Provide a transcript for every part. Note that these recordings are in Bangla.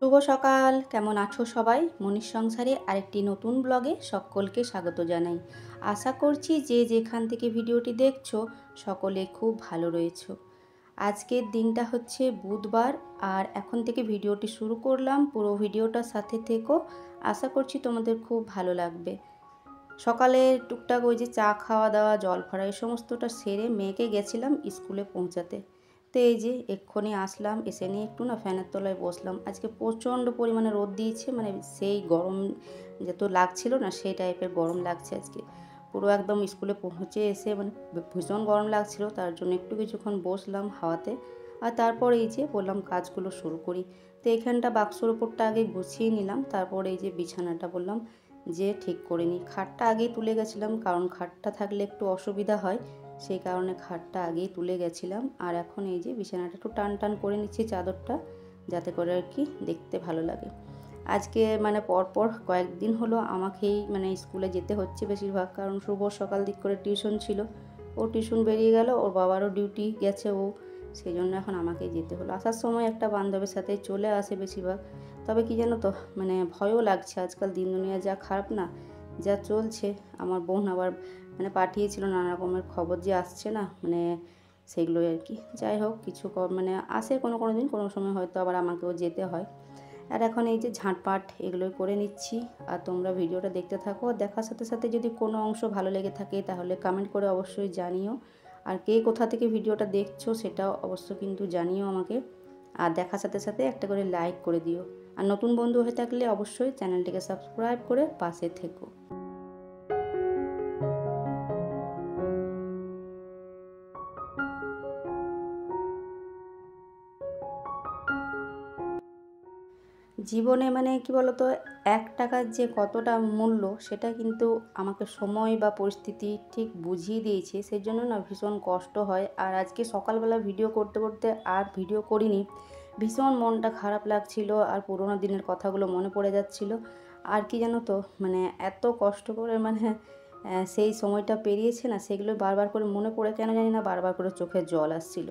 শুভ সকাল, কেমন আছো সবাই? মনির সংসারে আরেকটি নতুন ব্লগে সকলকে স্বাগত জানাই। আশা করছি যে যেখান থেকে ভিডিওটি দেখছো সকলে খুব ভালো রয়েছো। আজকের দিনটা হচ্ছে বুধবার, আর এখন থেকে ভিডিওটি শুরু করলাম। পুরো ভিডিওটার সাথে থেকো, আশা করছি তোমাদের খুব ভালো লাগবে। সকালে টুকটাক ওই যে চা খাওয়া দাওয়া, জল ভরা এই সমস্তটা সেরে মেয়েকে গেছিলাম স্কুলে পৌঁছাতে। তো এই যে এক্ষুনি আসলাম, এসে নিয়ে একটু না ফ্যানের তলায় বসলাম। আজকে প্রচণ্ড পরিমাণে রোদ দিয়েছে, মানে সেই গরম যত লাগছিল না সেই টাইপের গরম লাগছে আজকে। পুরো একদম স্কুলে পৌঁছে এসে মানে ভীষণ গরম লাগছিল, তার জন্য একটু কিছুক্ষণ বসলাম হাওয়াতে। আর তারপর এই যে বললাম কাজগুলো শুরু করি। তো এখানটা বাক্সর ওপরটা আগে গুছিয়ে নিলাম, তারপর এই যে বিছানাটা বললাম যে ঠিক করে নিই। খাটটা আগেই তুলে গেছিলাম, কারণ খাটটা থাকলে একটু অসুবিধা হয়, সেই কারণে খাটটা আগেই তুলে গেছিলাম। আর এখন এই যে বিছানাটা একটু টান টান করে নিচ্ছি চাদরটা, যাতে করে আর কি দেখতে ভালো লাগে। আজকে মানে পরপর কয়েকদিন হলো আমাকেই মানে স্কুলে যেতে হচ্ছে বেশিরভাগ, কারণ শুভ সকাল দিক করে টিউশন ছিল, ও টিউশন বেরিয়ে গেল, ওর বাবারও ডিউটি গেছে ও, সেই জন্য এখন আমাকেই যেতে হলো। আসার সময় একটা বান্ধবীর সাথে চলে আসে বেশিরভাগ। তবে কি জানো তো, মানে ভয়ও লাগছে, আজকাল দিন দুনিয়া যা খারাপ না, যা চলছে। আমার বোন আবার মানে পাঠিয়েছিল নানা রকমের খবর যে আসছে না, মানে সেগুলোই আর কি। যাই হোক, কিছু মানে আসে কোনো কোনো দিন, কোনো সময় হয়তো আবার আমাকেও যেতে হয়। আর এখন এই যে ঝাঁটপাট এগুলোই করে নিচ্ছি। আর তোমরা ভিডিওটা দেখতে থাকো, দেখার সাথে সাথে যদি কোনো অংশ ভালো লেগে থাকে তাহলে কমেন্ট করে অবশ্যই জানিও। আর কে কোথা থেকে ভিডিওটা দেখছো সেটাও অবশ্য কিন্তু জানিও আমাকে। আর দেখার সাথে সাথে একটা করে লাইক করে দিও। আর নতুন বন্ধু হয়ে থাকলে অবশ্যই চ্যানেলটিকে সাবস্ক্রাইব করে পাশে থেকো। জীবনে মানে কি বলতো, 1 টাকার যে কতটা মূল্য সেটা কিন্তু আমাকে সময় বা পরিস্থিতি ঠিক বুঝিয়ে দিয়েছে, সেই জন্য না ভীষণ কষ্ট হয়। আর আজকে সকালবেলা ভিডিও করতে করতে আর ভিডিও করিনি, ভীষণ মনটা খারাপ লাগছিল, আর পুরোনো দিনের কথাগুলো মনে পড়ে যাচ্ছিল। আর কি জানো তো, মানে এত কষ্ট করে মানে সেই সময়টা পেরিয়েছে না, সেগুলো বারবার করে মনে পড়ে, কেন জানি না বারবার করে চোখে জল আসছিল।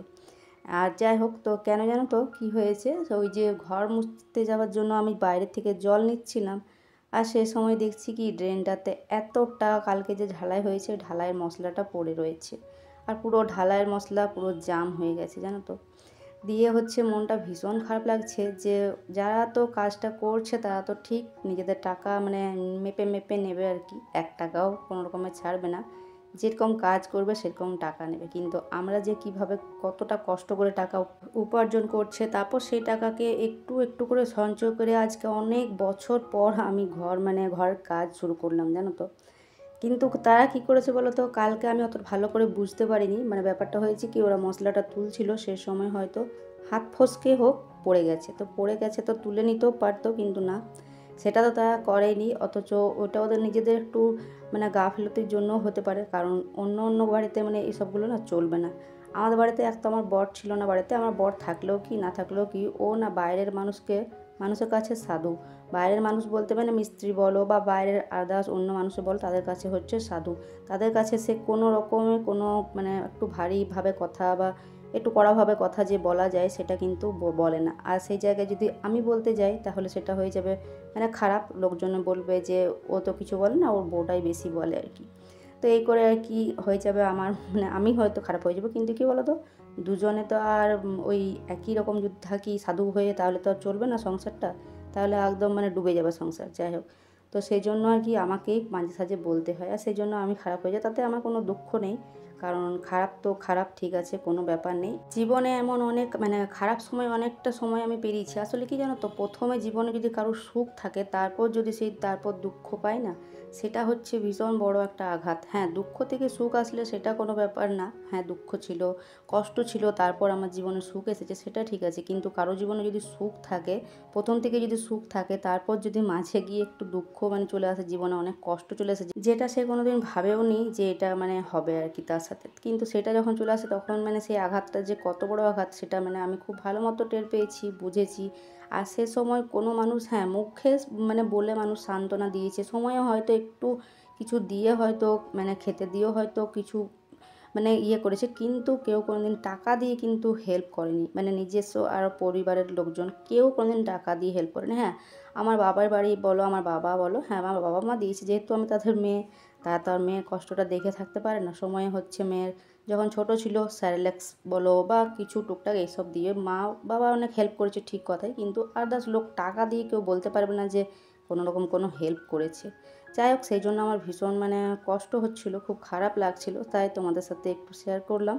আর যাই হোক, তো কেন জানো তো কী হয়েছে, ওই যে ঘর মুছতে যাওয়ার জন্য আমি বাইরে থেকে জল নিচ্ছিলাম, আর সে সময় দেখছি কি ড্রেনটাতে এতটা কালকে যে ঢালাই হয়েছে ঢালাইয়ের মশলাটা পড়ে রয়েছে, আর পুরো ঢালাইয়ের মশলা পুরো জাম হয়ে গেছে জানো তো। দিয়ে হচ্ছে মনটা ভীষণ খারাপ লাগছে যে যারা তো কাজটা করছে তারা তো ঠিক নিজেদের টাকা মানে মেপে মেপে নেবে আর কি, 1 টাকাও কোনো রকমে ছাড়বে না, যেরকম কাজ করবে সেরকম টাকা নেবে। কিন্তু আমরা যে কিভাবে কতটা কষ্ট করে টাকা উপার্জন করছে, তারপর সেই টাকাকে একটু একটু করে সঞ্চয় করে আজকে অনেক বছর পর আমি ঘরের কাজ শুরু করলাম জানো তো। কিন্তু তারা কি করেছে বলো তো, কালকে আমি অত ভালো করে বুঝতে পারিনি, মানে ব্যাপারটা হয়েছে কি, ওরা মশলাটা তুলছিল সে সময় হয়তো হাত ফসকে হোক পড়ে গেছে, তো পড়ে গেছে তো তুলে নিতেও পারতো, কিন্তু না, সেটা তো তারা করেনি। অথচ ওটা ওদের নিজেদের একটু মানে গাফিলতির জন্যও হতে পারে, কারণ অন্য অন্য বাড়িতে মানে এসবগুলো না চলবে না। আমাদের বাড়িতে এক তো আমার বর ছিল না বাড়িতে, আমার বর থাকলেও কি না থাকলেও কি, ও না বাইরের মানুষের কাছে সাধু। বাইরের মানুষ বলতে মানে মিস্ত্রি বলো বা বাইরের আদার্স অন্য মানুষে বলো, তাদের কাছে হচ্ছে সাধু। তাদের কাছে সে কোনো রকমের কোনো মানে একটু ভারীভাবে কথা বা একটু কড়াভাবে কথা যে বলা যায় সেটা কিন্তু বলে না। আর সেই জায়গায় যদি আমি বলতে যাই তাহলে সেটা হয়ে যাবে মানে খারাপ, লোকজনে বলবে যে ও তো কিছু বলে না, ওর বউটাই বেশি বলে আর কি। তো এই করে আর কি হয়ে যাবে আমার, মানে আমি হয়তো খারাপ হয়ে যাবো, কিন্তু কী বলো তো, দুজনে তো আর ওই একই রকম যদি থাকি সাধু হয়ে তাহলে তো আর চলবে না সংসারটা, তাহলে একদম মানে ডুবে যাবে সংসার। যাই হোক, তো সেই জন্য আর কি আমাকেই মাঝে সাঝে বলতে হয়, আর সেই জন্য আমি খারাপ হয়ে যাই, তাতে আমার কোনো দুঃখ নেই, কারণ খারাপ তো খারাপ, ঠিক আছে, কোনো ব্যাপার নেই। জীবনে এমন অনেক মানে খারাপ সময়, অনেকটা সময় আমি পেরিয়েছি। আসলে কি জানো তো, প্রথমে জীবনে যদি কারোর সুখ থাকে তারপর যদি তারপর দুঃখ পায় না, সেটা হচ্ছে ভীষণ বড় একটা আঘাত। হ্যাঁ, দুঃখ থেকে সুখ আসলে সেটা কোনো ব্যাপার না, হ্যাঁ দুঃখ ছিল, কষ্ট ছিল, তারপর আমার জীবনে সুখ এসেছে, সেটা ঠিক আছে। কিন্তু কারো জীবনে যদি সুখ থাকে, প্রথম থেকে যদি সুখ থাকে, তারপর যদি মাঝে গিয়ে একটু দুঃখ মানে চলে আসে, জীবনে অনেক কষ্ট চলে আসে, যেটা সে কোনোদিন ভাবেও নি যে এটা মানে হবে আর কি তার সাথে, কিন্তু সেটা যখন চলে আসে তখন মানে সেই আঘাতটা যে কত বড় আঘাত সেটা মানে আমি খুব ভালো মতো টের পেয়েছি, বুঝেছি। আর সে সময় কোনো মানুষ, হ্যাঁ মুখে মানে বলে মানুষ সান্ত্বনা দিয়েছে, সময়ে হয়তো একটু কিছু দিয়ে হয়তো মানে খেতে দিয়েও হয়তো কিছু মানে ইয়ে করেছে, কিন্তু কেউ কোনোদিন টাকা দিয়ে কিন্তু হেল্প করেনি, মানে নিজস্ব আর পরিবারের লোকজন কেউ কোনোদিন টাকা দিয়ে হেল্প করেনি। হ্যাঁ, আমার বাবার বাড়ি বলো, আমার বাবা বলো, হ্যাঁ আমার বাবা মা দিয়েছে, যেহেতু আমি তাদের মেয়ে, তারা তো আর মেয়ের কষ্টটা দেখে থাকতে পারে না। সময় হচ্ছে মেয়ের যখন ছোট ছিল স্যারেলেক্স বলো বা কিছু টুকটাক এইসব দিয়ে মা বাবা অনেক হেল্প করেছে, ঠিক কথাই, কিন্তু আদার্স লোক টাকা দিয়ে কেউ বলতে পারবে না যে কোনো রকম কোনো হেল্প করেছে। যাই হোক, সেই জন্য আমার ভীষণ মানে কষ্ট হচ্ছিলো, খুব খারাপ লাগছিল, তাই তোমাদের সাথে একটু শেয়ার করলাম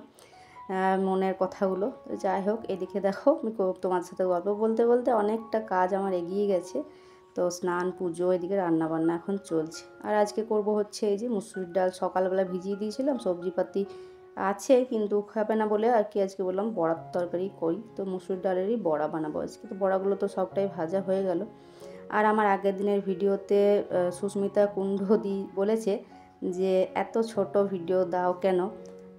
মনের কথাগুলো। তো যাই হোক, এদিকে দেখো আমি তোমাদের সাথে গল্প বলতে বলতে অনেকটা কাজ আমার এগিয়ে গেছে। তো স্নান পুজো এদিকে রান্নাবান্না এখন চলছে। আর আজকে করব হচ্ছে এই যে মুসুরির ডাল সকালবেলা ভিজিয়ে দিয়েছিলাম, সবজিপাতি আছে কিন্তু খাবে না বলে আর কি আজকে বললাম বড়ার তরকারি করি, তো মুসুর ডালেরই বড়া বানাবো আজকে। তো বড়াগুলো তো সবটাই ভাজা হয়ে গেল। আর আমার আগের দিনের ভিডিওতে সুস্মিতা কুণ্ডদি বলেছে যে এত ছোট ভিডিও দাও কেন।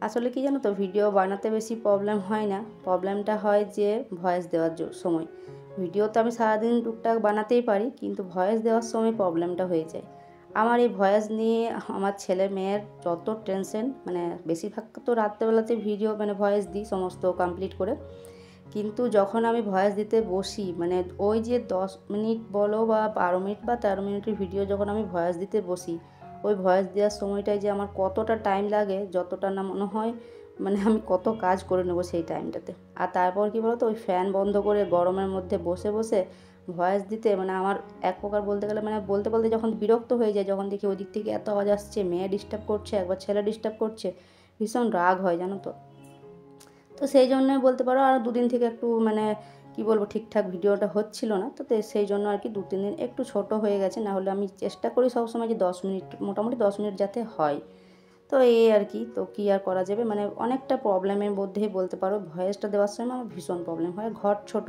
আসলে কি জানো তো, ভিডিও বানাতে বেশি প্রবলেম হয় না, প্রবলেমটা হয় যে ভয়েস দেওয়ার সময়। ভিডিও তো আমি সারাদিন টুকটাক বানাতেই পারি, কিন্তু ভয়েস দেওয়ার সময় প্রবলেমটা হয়ে যায়। আমার এই ভয়েস নিয়ে আমার ছেলে মেয়ের যত টেনশন, মানে বেশিরভাগ তো রাত্রেবেলাতে ভিডিও মানে ভয়েস দিই সমস্ত কমপ্লিট করে, কিন্তু যখন আমি ভয়েস দিতে বসি মানে ওই যে 10 মিনিট বলো বা 12 মিনিট বা 13 মিনিটের ভিডিও যখন আমি ভয়েস দিতে বসি, ওই ভয়েস দেওয়ার সময়টায় যে আমার কতটা টাইম লাগে, যতটা না মনে হয় মানে আমি কত কাজ করে নেবো সেই টাইমটাতে। আর তারপর কী বলো তো, ওই ফ্যান বন্ধ করে গরমের মধ্যে বসে বসে ভয়েস দিতে মানে আমার এক প্রকার বলতে গেলে মানে বলতে বলতে যখন বিরক্ত হয়ে যায়, যখন দেখি ওই দিক থেকে এত আওয়াজ আসছে, মেয়ে ডিস্টার্ব করছে, একবার ছেলে ডিস্টার্ব করছে, ভীষণ রাগ হয় জানো তো। তো সেই জন্যই বলতে পারো আর দুদিন থেকে একটু মানে কি বলবো ঠিকঠাক ভিডিওটা হচ্ছিল না, তো সেই জন্য আর কি 2-3 দিন একটু ছোট হয়ে গেছে। না হলে আমি চেষ্টা করি সবসময় যে 10 মিনিট, মোটামুটি 10 মিনিট যাতে হয়। তো এই আর কি, তো কী আর করা যাবে, মানে অনেকটা প্রবলেমের মধ্যেই বলতে পারো। ভয়েসটা দেওয়ার সময় আমার ভীষণ প্রবলেম হয়। ঘর ছোট,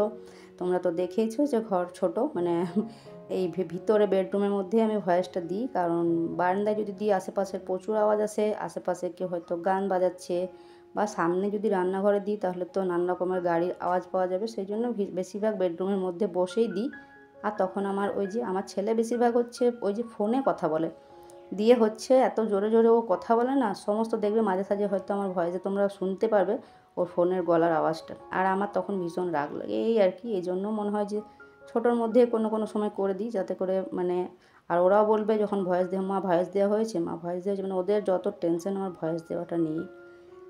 তোমরা তো দেখেইছো যে ঘর ছোট, মানে এই ভিতরে বেডরুমের মধ্যে আমি ভয়েসটা দিই, কারণ বারান্দায় যদি দিই আশেপাশের প্রচুর আওয়াজ আসে, আশেপাশে কেউ হয়তো গান বাজাচ্ছে, বা সামনে যদি রান্নাঘরে দিই তাহলে তো নানা রকমের গাড়ির আওয়াজ পাওয়া যাবে, সেই জন্য বেশিরভাগ বেডরুমের মধ্যে বসেই দিই। আর তখন আমার ওই যে আমার ছেলে বেশিরভাগ হচ্ছে ওই যে ফোনে কথা বলে, দিয়ে হচ্ছে এত জোরে জোরে ও কথা বলে না, সমস্ত দেখবে মাঝে সাঝে হয়তো আমার ভয়েসে তোমরা শুনতে পারবে ওর ফোনের গলার আওয়াজটা, আর আমার তখন ভীষণ রাগ লাগে। এই আর কি, এই জন্য মনে হয় যে ছোটোর মধ্যে কোনো সময় করে দিই, যাতে করে মানে আর ওরাও বলবে যখন ভয়েস দেওয়া, মা ভয়েস দেওয়া হয়েছে, মা ভয়েস দেওয়া হয়েছে, মানে ওদের যত টেনশন আমার ভয়েস দেওয়াটা নিয়ে।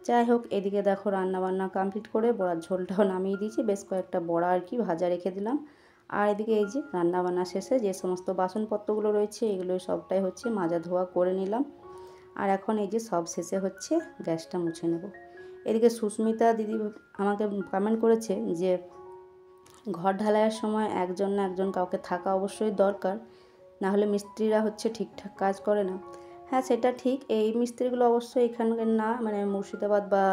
যাই হোক, এদিকে দেখো রান্নাবান্না কমপ্লিট করে বড়ার ঝোলটাও নামিয়ে দিয়েছি, বেশ কয়েকটা বড়া আর কি ভাজা রেখে দিলাম। আর এদিকে এই যে রান্নাবান্না শেষে যে সমস্ত বাসনপত্রগুলো রয়েছে এগুলো সবটাই হচ্ছে মাজা ধোয়া করে নিলাম। আর এখন এই যে সব শেষে হচ্ছে গ্যাসটা মুছে নেব। এদিকে সুস্মিতা দিদি আমাকে কমেন্ট করেছে যে ঘর ঢালাইয়ের সময় একজন না একজন কাউকে থাকা অবশ্যই দরকার, না হলে মিস্ত্রিরা হচ্ছে ঠিকঠাক কাজ করে না। হ্যাঁ, সেটা ঠিক। এই মিস্ত্রিগুলো অবশ্যই এখানকার না, মানে মুর্শিদাবাদ বা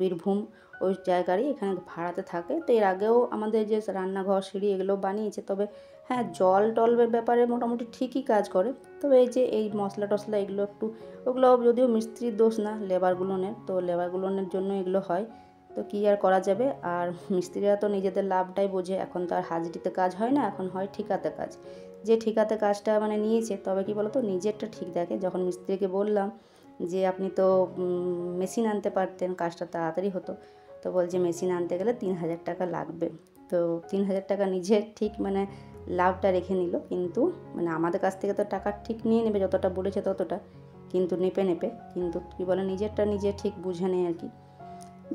বীরভূম ওই জায়গারই, এখানে ভাড়াতে থাকে। তো এর আগেও আমাদের যে রান্নাঘর সিঁড়ি এগুলো বানিয়েছে, তবে হ্যাঁ জল টলের ব্যাপারে মোটামুটি ঠিকই কাজ করে। তবে এই যে এই মশলা টশলা এগুলো একটু, ওগুলো যদিও মিস্ত্রির দোষ না, লেবারগুলোনের, তো লেবারগুলোনের জন্য এগুলো হয়। তো কী আর করা যাবে, আর মিস্ত্রিরা তো নিজেদের লাভটাই বোঝে, এখন তো আর হাজিরিতে কাজ হয় না, এখন হয় ঠিকাতে কাজ। যে ঠিকাতে কাজটা মানে নিয়েছে, তবে কি বলো তো নিজেরটা ঠিক দেখে। যখন মিস্ত্রিকে বললাম যে আপনি তো মেশিন আনতে পারতেন, কাজটা তাড়াতাড়ি হতো, তো বলছে মেশিন আনতে গেলে 3,000 টাকা লাগবে। তো 3,000 টাকা নিজের ঠিক মানে লাভটা রেখে নিল, কিন্তু মানে আমাদের কাছ থেকে তো টাকা ঠিক নিয়ে নেবে, যতটা বলেছে ততটা, কিন্তু নেপে কিন্তু কী বলে নিজেরটা নিজে ঠিক বুঝে নেয় আর কি।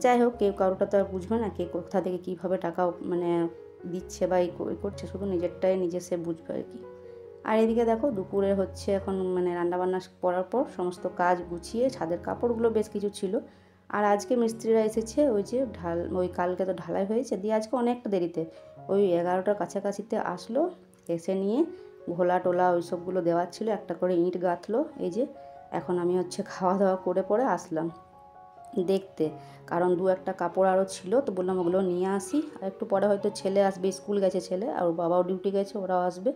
যাই হোক, কেউ কারোটা তো আর বুঝবে না, কে কোথা থেকে কীভাবে টাকা মানে দিচ্ছে বা করছে, শুধু নিজেরটাই নিজে সে বুঝবে আর কি। আর এদিকে দেখো দুপুরে হচ্ছে এখন মানে রান্নাবান্না করার পর সমস্ত কাজ গুছিয়ে ছাদের কাপড়গুলো বেশ কিছু ছিল। আর আজকে মিস্ত্রিরা এসেছে, ওই যে ওই কালকে তো ঢালাই হয়েছে, দিয়ে আজকে অনেকটা দেরিতে ওই 11টার কাছাকাছিতে আসলো, এসে নিয়ে ঘোলা টোলা ওই সবগুলো দেওয়ার ছিল, একটা করে ইঁট গাঁথলো। এই যে এখন আমি হচ্ছে খাওয়া দাওয়া করে পরে আসলাম দেখতে, কারণ 2-1টা কাপড় আরও ছিল, তো বললাম ওগুলো নিয়ে আসি। আর একটু পরে হয়তো ছেলে আসবে, স্কুল গেছে ছেলে, আর ওর বাবাও ডিউটি গেছে, ওরাও আসবে।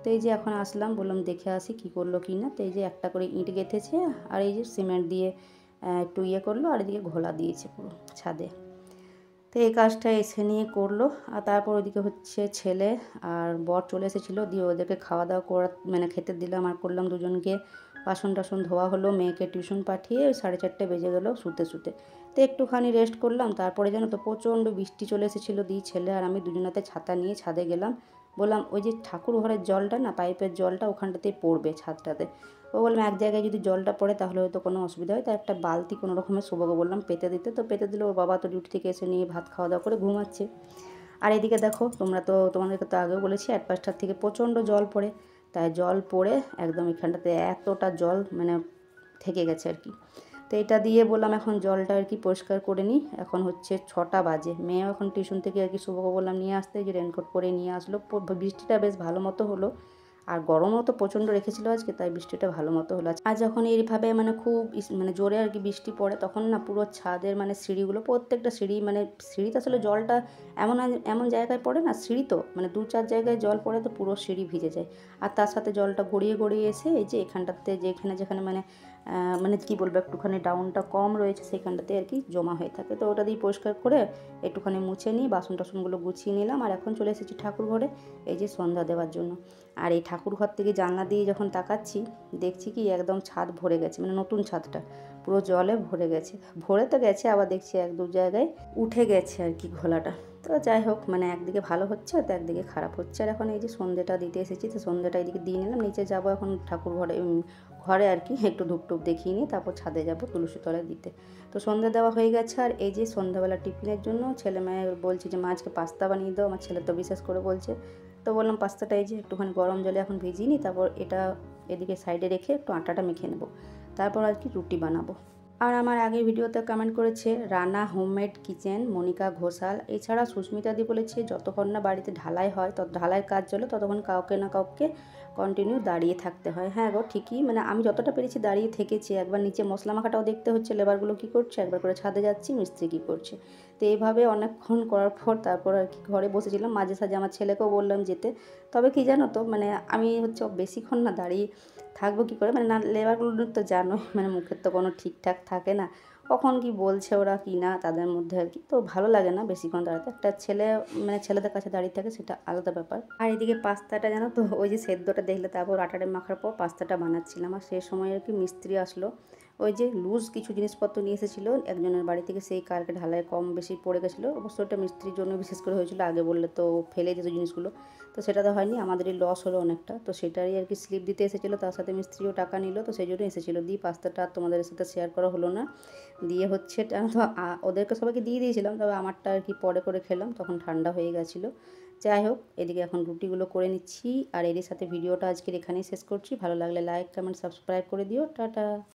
তো এই যে এখন আসলাম, বললাম দেখে আসি কী করলো কি না। তো এই যে একটা করে ইঁট গেঁথেছে, আর এই যে সিমেন্ট দিয়ে একটু ইয়ে করলো, আর এদিকে ঘোলা দিয়েছে পুরো ছাদে। তো এই কাজটা এসে নিয়ে করলো। আর তারপর ওইদিকে হচ্ছে ছেলে আর বর চলে এসেছিলো, দিয়ে ওদেরকে খাওয়া দাওয়া করা মানে খেতে দিলাম, আর করলাম দুজনকে বাসন টাসন ধোয়া হলো, মেয়েকে টিউশন পাঠিয়ে ওই 4:30 বেজে গেলো শুতে শুতে। তো একটুখানি রেস্ট করলাম, তারপরে জানো তো প্রচণ্ড বৃষ্টি চলে এসেছিলো। ছেলে আর আমি দুজনাতে ছাতা নিয়ে ছাদে গেলাম। বললাম ওই যে ঠাকুর ঘরের জলটা না, পাইপের জলটা ওখানটাতেই পড়বে ছাদটাতে। ও বললাম এক জায়গায় যদি জলটা পড়ে তাহলে হয়তো কোনো অসুবিধা হয়, তাই একটা বালতি কোনো রকমের শুভকে বললাম পেতে দিতে। তো পেতে দিলে ওর বাবা তো ডিউটি থেকে এসে নিয়ে ভাত খাওয়া দাওয়া করে ঘুমাচ্ছে। আর এদিকে দেখো, তোমাদেরকে তো আগেও বলেছি অ্যাডভাস্টার থেকে প্রচণ্ড জল পড়ে, তাই জল পড়ে একদম এখানটাতে এতটা জল মানে থেকে গেছে আর কি। তো এটা দিয়ে বললাম এখন জলটা আর কি পরিষ্কার করে নিই। এখন হচ্ছে 6টা বাজে, মেয়েও এখন টিউশন থেকে আর কি শুভকে বললাম নিয়ে আসতে, যে রেনকোট পরে নিয়ে আসলো। বৃষ্টিটা বেশ ভালো মতো হলো, আর গরমও তো প্রচণ্ড রেখেছিল আজকে, তাই বৃষ্টিটা ভালো মতো হলো। আর যখন এইভাবে মানে খুব মানে জোরে আর কি বৃষ্টি পড়ে, তখন না পুরো ছাদের মানে সিঁড়িগুলো, প্রত্যেকটা সিঁড়ি মানে সিঁড়িতে আসলে জলটা এমন এমন জায়গায় পড়ে না, সিঁড়ি তো মানে 2-4 জায়গায় জল পড়ে, তো পুরো সিঁড়ি ভিজে যায়। আর তার সাথে জলটা গড়িয়ে গড়িয়ে এসে এই যে এখানটাতে যেখানে যেখানে মানে কী বলবো একটুখানি ডাউনটা কম রয়েছে সেখানটাতে আর কি জমা হয়ে থাকে। তো ওটা দিয়ে পরিষ্কার করে একটুখানি মুছে নিই, বাসন টাসনগুলো গুছিয়ে নিলাম। আর এখন চলে এসেছি ঠাকুর ঘরে এই যে সন্ধ্যা দেওয়ার জন্য। আর এই ঠাকুর ঘর থেকে জানলা দিয়ে যখন তাকাচ্ছি, দেখছি কি একদম ছাদ ভরে গেছে, মানে নতুন ছাদটা পুরো জলে ভরে গেছে। ভরে তো গেছে, আবার দেখছি 1-2 জায়গায় উঠে গেছে আর কি ঘোলাটা। তো যাই হোক, মানে একদিকে ভালো হচ্ছে তো একদিকে খারাপ হচ্ছে। আর এখন এই যে সন্ধ্যেটা দিতে এসেছি, তো সন্ধ্যেটা এদিকে দিয়ে নিলাম। নিচে যাবো এখন ঠাকুর ঘরে আর কি একটু ধূপ টুপ দেখিয়ে নিয়ে তারপর ছাদে যাবো তুলসী তলায় দিতে। তো সন্ধ্যা দেওয়া হয়ে গেছে। আর এই যে সন্ধ্যাবেলা টিফিনের জন্য ছেলে মেয়ে বলছে যে মা আজকে পাস্তা বানিয়ে দাও, আমার ছেলে তো বিশেষ করে বলছে। তো বললাম পাস্তাটা এই যে একটুখানি গরম জলে এখন ভিজিয়ে নিই, তারপর এটা এদিকে সাইডে রেখে একটু আটাটা মেখে নেবো, তারপর আর কি রুটি বানাবো। আর আমার আগের ভিডিওতে কমেন্ট করেছে রানা হোমমেড কিচেন মনিকা ঘোষাল। এছাড়া সুস্মিতাদি বলেছে যতক্ষণ না বাড়িতে ঢালাই হয়, ঢালাইয়ের কাজ চলে, ততক্ষণ কাউকে না কাউকে কন্টিনিউ দাঁড়িয়ে থাকতে হয়। হ্যাঁ গো ঠিকই, মানে আমি যতটা পেরেছি দাঁড়িয়ে থেকেছি। একবার নিচে মশলা মাখাটাও দেখতে হচ্ছে লেবারগুলো কী করছে, একবার করে ছাদে যাচ্ছি মিস্ত্রি কী করছে। তো এইভাবে অনেকক্ষণ করার পর তারপর আর কি ঘরে বসেছিলাম। মাঝে সাঝে আমার ছেলেকেও বললাম যেতে। তবে কি জানো তো, মানে আমি হচ্ছে বেশিক্ষণ না দাঁড়িয়ে থাকবো কী করে, মানে না লেবারগুলো তো জানোই মানে মুখের তো কোনো ঠিকঠাক থাকে না, কখন কি বলছে ওরা কি না তাদের মধ্যে আর কি। তো ভালো লাগে না বেশিক্ষণ দাঁড়াতে। একটা ছেলে মানে ছেলেদের কাছে দাঁড়িয়ে থাকে সেটা আলাদা ব্যাপার। আর এদিকে পাস্তাটা জানো তো, ওই যে সেদ্ধটা দেখলে, তারপর আটাটা মাখার পর পাস্তাটা বানাচ্ছিলাম। আর সেই সময় আর কি মিস্ত্রি আসলো, ওই যে লুজ কিছু জিনিসপত্র নিয়ে এসেছিলো একজনের বাড়ি থেকে, সেই কালকে ঢালাই কম বেশি পড়ে গেছিলো। অবশ্য ওটা মিস্ত্রির জন্য বিশেষ করে হয়েছিল, আগে বললে তো ফেলে যেত জিনিসগুলো। তো সেটা তো হয়নি, আমাদেরই লস হলো অনেকটা। তো সেটারই আর কি স্লিপ দিতে এসেছিলো, তার সাথে মিস্ত্রিও টাকা নিল, তো সেই জন্য এসেছিলো। দিয়ে পাস্তাটা তোমাদের সাথে শেয়ার করা হলো না। দিয়ে হচ্ছে তো ওদেরকে সবাইকে দিয়ে দিয়েছিলাম, তবে আমারটা আর কি পরে করে খেলাম, তখন ঠান্ডা হয়ে গেছিলো। যাই হোক, এদিকে এখন রুটিগুলো করে নিচ্ছি। আর এরই সাথে ভিডিওটা আজকের এখানেই শেষ করছি। ভালো লাগলে লাইক কমেন্ট সাবস্ক্রাইব করে দিও। টাটা।